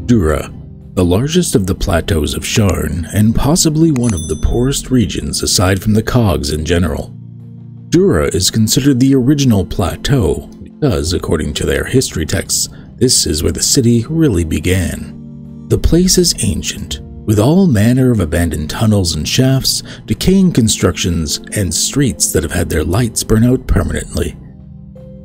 Dura, the largest of the plateaus of Sharn, and possibly one of the poorest regions aside from the cogs in general. Dura is considered the original plateau because, according to their history texts, this is where the city really began. The place is ancient, with all manner of abandoned tunnels and shafts, decaying constructions, and streets that have had their lights burn out permanently.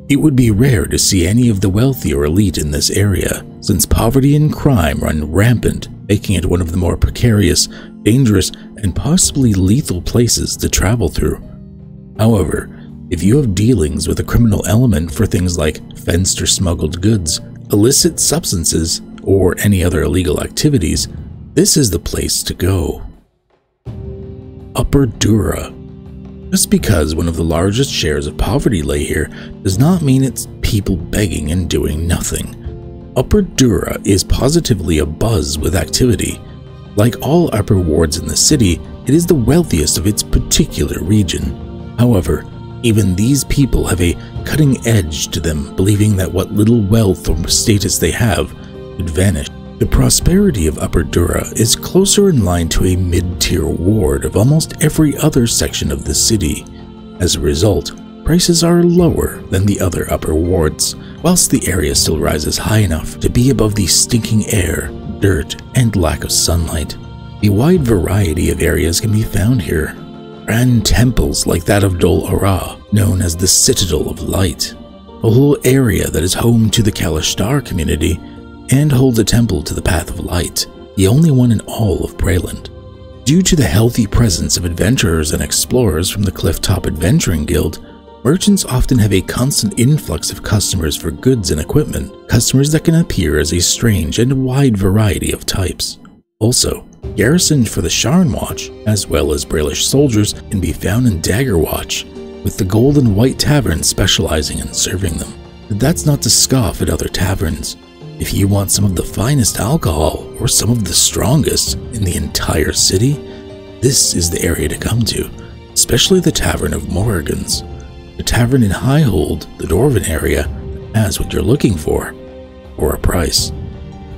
It would be rare to see any of the wealthy or elite in this area, since poverty and crime run rampant, making it one of the more precarious, dangerous, and possibly lethal places to travel through. However, if you have dealings with a criminal element for things like fenced or smuggled goods, illicit substances, or any other illegal activities, this is the place to go. Upper Dura. Just because one of the largest shares of poverty lay here does not mean it's people begging and doing nothing. Upper Dura is positively abuzz with activity. Like all upper wards in the city, it is the wealthiest of its particular region. However, even these people have a cutting edge to them, believing that what little wealth or status they have could vanish. The prosperity of Upper Dura is closer in line to a mid-tier ward of almost every other section of the city. As a result, prices are lower than the other upper wards, whilst the area still rises high enough to be above the stinking air, dirt, and lack of sunlight. A wide variety of areas can be found here. Grand temples like that of Dol Ara, known as the Citadel of Light, a whole area that is home to the Kalashtar community, and holds a temple to the Path of Light, the only one in all of Breland. Due to the healthy presence of adventurers and explorers from the Clifftop Adventuring Guild, merchants often have a constant influx of customers for goods and equipment, customers that can appear as a strange and wide variety of types. Also, garrisoned for the Sharn Watch, as well as Braelish soldiers, can be found in Dagger Watch, with the Gold and White Tavern specializing in serving them. But that's not to scoff at other taverns. If you want some of the finest alcohol, or some of the strongest in the entire city, this is the area to come to, especially the Tavern of Morrigan's. The tavern in Highhold, the Dwarven area, has what you're looking for a price.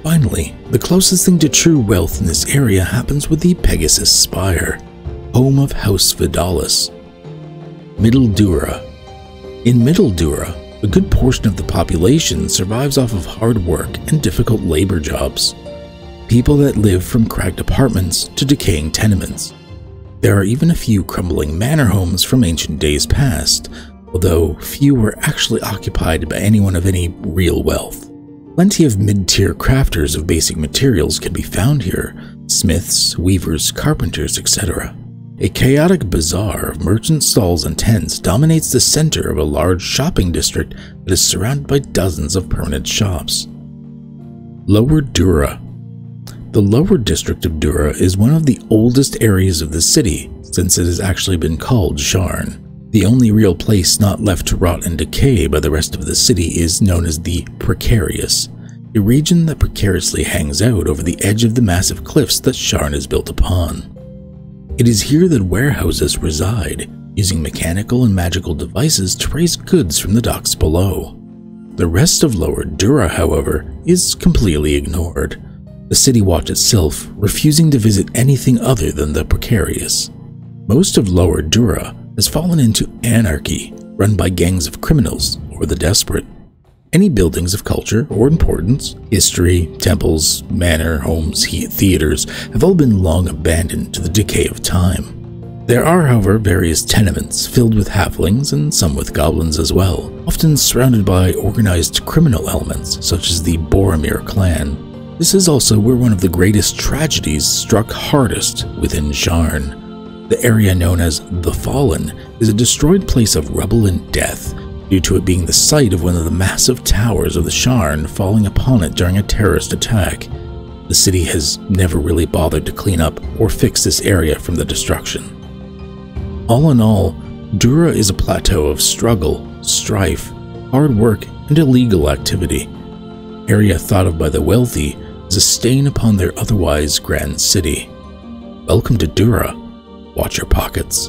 Finally, the closest thing to true wealth in this area happens with the Pegasus Spire, home of House Vidalis. Middle Dura. In Middle Dura, a good portion of the population survives off of hard work and difficult labor jobs. People that live from cracked apartments to decaying tenements. There are even a few crumbling manor homes from ancient days past, although few were actually occupied by anyone of any real wealth. Plenty of mid-tier crafters of basic materials can be found here, smiths, weavers, carpenters, etc. A chaotic bazaar of merchant stalls and tents dominates the center of a large shopping district that is surrounded by dozens of permanent shops. Lower Dura. The lower district of Dura is one of the oldest areas of the city, since it has actually been called Sharn. The only real place not left to rot and decay by the rest of the city is known as the Precarious, a region that precariously hangs out over the edge of the massive cliffs that Sharn is built upon. It is here that warehouses reside, using mechanical and magical devices to raise goods from the docks below. The rest of Lower Dura, however, is completely ignored, the City Watch itself refusing to visit anything other than the Precarious. Most of Lower Dura has fallen into anarchy, run by gangs of criminals or the desperate. Any buildings of culture or importance, history, temples, manor, homes, theaters, have all been long abandoned to the decay of time. There are, however, various tenements filled with halflings and some with goblins as well, often surrounded by organized criminal elements such as the Boromir clan. This is also where one of the greatest tragedies struck hardest within Sharn. The area known as The Fallen is a destroyed place of rubble and death, due to it being the site of one of the massive towers of the Sharn falling upon it during a terrorist attack. The city has never really bothered to clean up or fix this area from the destruction. All in all, Dura is a plateau of struggle, strife, hard work, and illegal activity. Area thought of by the wealthy as a stain upon their otherwise grand city. Welcome to Dura. Watch your pockets.